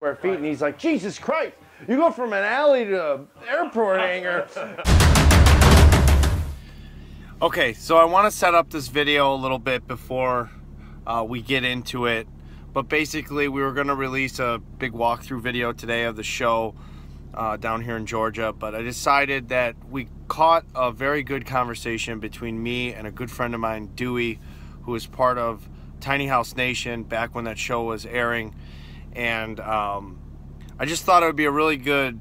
square feet, and he's like, Jesus Christ, you go from an alley to an airport hangar. Okay, so I want to set up this video a little bit before we get into it. But basically, we were going to release a big walkthrough video today of the show down here in Georgia. But I decided that we caught a very good conversation between me and a good friend of mine, Dewey, who was part of Tiny House Nation back when that show was airing. And I just thought it would be a really good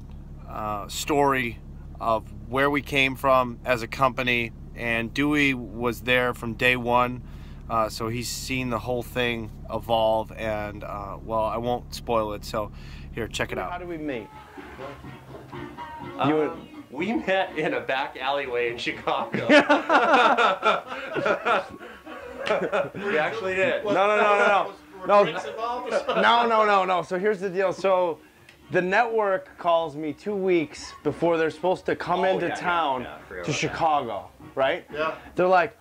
story of where we came from as a company. And Dewey was there from day one. So he's seen the whole thing evolve, and well, I won't spoil it. So here, check it out. How did we meet? We met in a back alleyway in Chicago. We actually did. No. So here's the deal. So the network calls me 2 weeks before they're supposed to come into town to Chicago, right? Yeah. They're like,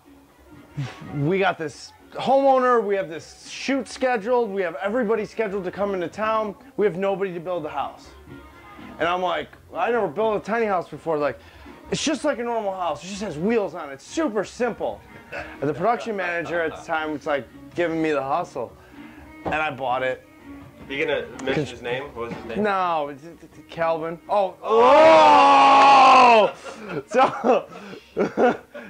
we got this homeowner, we have this shoot scheduled, we have everybody scheduled to come into town, we have nobody to build the house. And I'm like, I never built a tiny house before. Like, it's just like a normal house, it just has wheels on it, it's super simple. And the production manager at the time was like giving me the hustle, and I bought it. Are you gonna mention his name? What was his name? No, it's Calvin. Oh!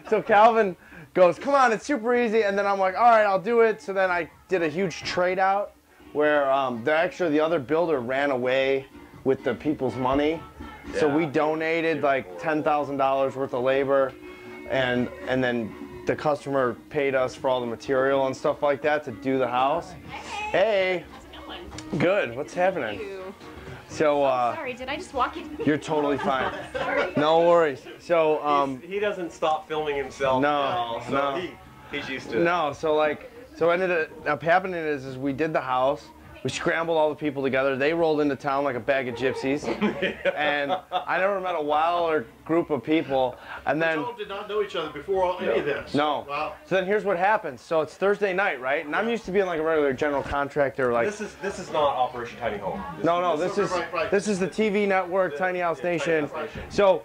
So Calvin goes, come on, it's super easy. And then I'm like, all right, I'll do it. So then I did a huge trade out where the other builder ran away with the people's money. Yeah. So we donated like $10,000 worth of labor, and then the customer paid us for all the material and stuff like that to do the house. Hey. Good. What's happening? So, sorry, did I just walk in? You're totally fine. No worries. So, he doesn't stop filming himself. No. He's used to it. No. So what ended up happening is we did the house. We scrambled all the people together. They rolled into town like a bag of gypsies, and I never met a wilder group of people. And then you all did not know each other before any of this. No. Wow. So then here's what happens. So it's Thursday night, right? And I'm used to being like a regular general contractor. Like this is not Operation Tiny Home. This is the TV network, Tiny House Nation. So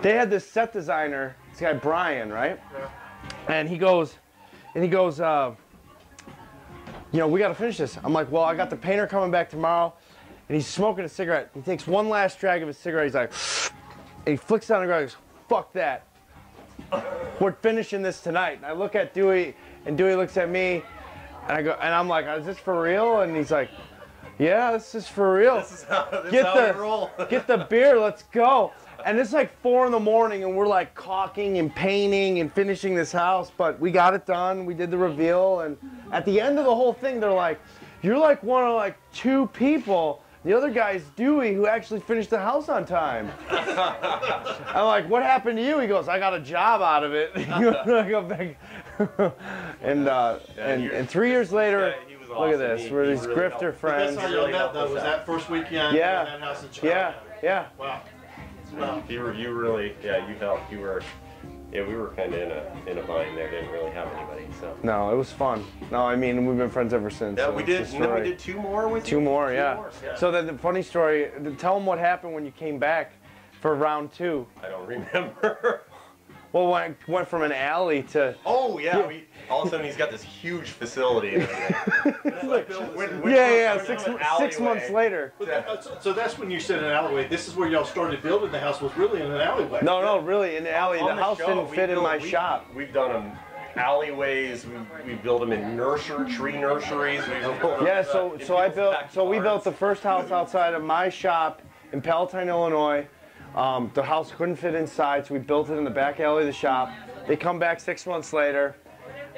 they had this set designer, this guy Brian, right? Yeah. And he goes. You know, we got to finish this. I'm like, well, I got the painter coming back tomorrow, and he's smoking a cigarette. He takes one last drag of his cigarette. He's like, and he flicks down the ground. He goes, fuck that. We're finishing this tonight. And I look at Dewey, and Dewey looks at me, and I go, and I'm like, is this for real? And he's like, yeah, this is for real. This is how we roll. Get the beer, let's go. And it's like 4 in the morning, and we're like caulking and painting and finishing this house, but we got it done. We did the reveal, and at the end of the whole thing, they're like, you're like one of like 2 people. The other guy's Dewey, who actually finished the house on time. I'm like, what happened to you? He goes, I got a job out of it. And 3 years later, look awesome. at this. We're these really grifter friends. That's how you met, though. Was that first weekend in that house in Chicago? Yeah. Wow. You really, you helped. We were kind of in a bind there. Didn't really have anybody, so. No, it was fun. No, I mean, we've been friends ever since. Yeah, so we did. And then we did 2 more with you? 2 more, yeah. So the funny story, tell them what happened when you came back for round 2. I don't remember. Well, when I went from an alley to... Oh, yeah. All of a sudden, he's got this huge facility. Six months later. So that's when you said an alleyway. This is where y'all started building the house, was really in an alleyway. No, really, in the alley. The house didn't fit in my shop. We've done them alleyways. We built them in tree nurseries. We built the first house outside of my shop in Palatine, Illinois. The house couldn't fit inside, so we built it in the back alley of the shop. They come back 6 months later.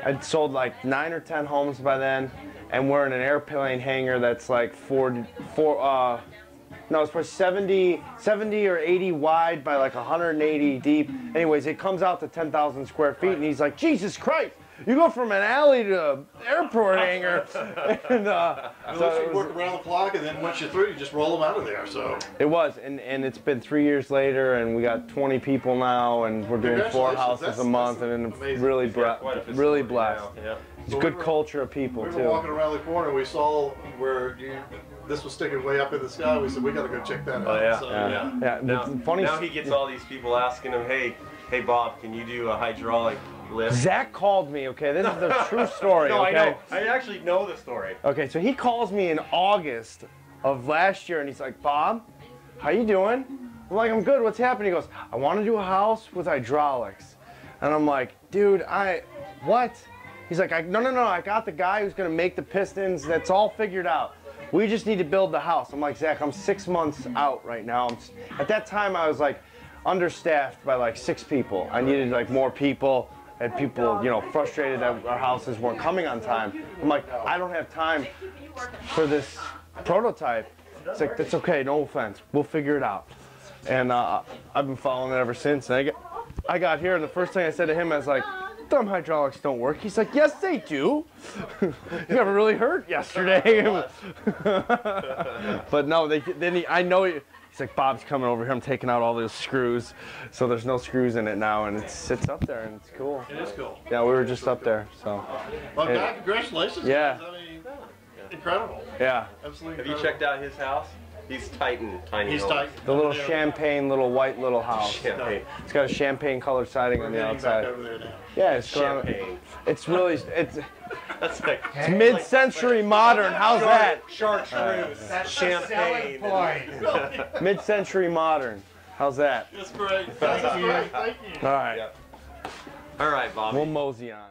I'd sold like 9 or 10 homes by then, and we're in an airplane hangar that's like it's probably 70 or 80 wide by like 180 deep. Anyways, it comes out to 10,000 square feet, and he's like, Jesus Christ, you go from an alley to an airport hangar. And, so you work around the clock, and then once you're through, you just roll them out of there. So it was, and it's been 3 years later, and we got 20 people now, and we're doing 4 houses a month, and really blessed. Yeah. It's a good culture of people, we too. were walking around the corner, we saw where this was sticking way up in the sky. We said we got to go check that out. Oh yeah, So, yeah. Now he gets all these people asking him, hey Bob, can you do a hydraulic lift? Zach called me, okay? This is the true story, No, okay? I know. I actually know the story. Okay, so he calls me in August of last year, and he's like, Bob, how you doing? I'm like, I'm good, what's happening? He goes, I want to do a house with hydraulics. And I'm like, dude, what? He's like, no, I got the guy who's going to make the pistons. That's all figured out. We just need to build the house. I'm like, Zach, I'm 6 months out right now. At that time, I was like understaffed by like 6 people. I needed like more people. I had people, you know, frustrated that our houses weren't coming on time. I'm like, I don't have time for this prototype. It's like, that's okay, no offense. We'll figure it out. And I've been following it ever since. And I got here, and the first thing I said to him, I was like, dumb hydraulics don't work. He's like, yes, they do. You got really hurt yesterday. But no, I know he's like, Bob's coming over here. I'm taking out all those screws. So there's no screws in it now, and it sits up there, and it's cool. It is cool. Yeah, we were just up there. So. Well, God, congratulations. Yeah. I mean, incredible. Yeah. Absolutely. Have you checked out his house? He's tight and tiny. He's tight. The little champagne, white house. Champagne. It's got a champagne colored siding on the outside. Over there now. Yeah, it's Champagne. It's really That's like it's mid-century modern. How's that? Chartreuse. That's Champagne. Mid-century modern. How's that? That's great. Thank you. All right. All right, Bobby. We'll mosey on.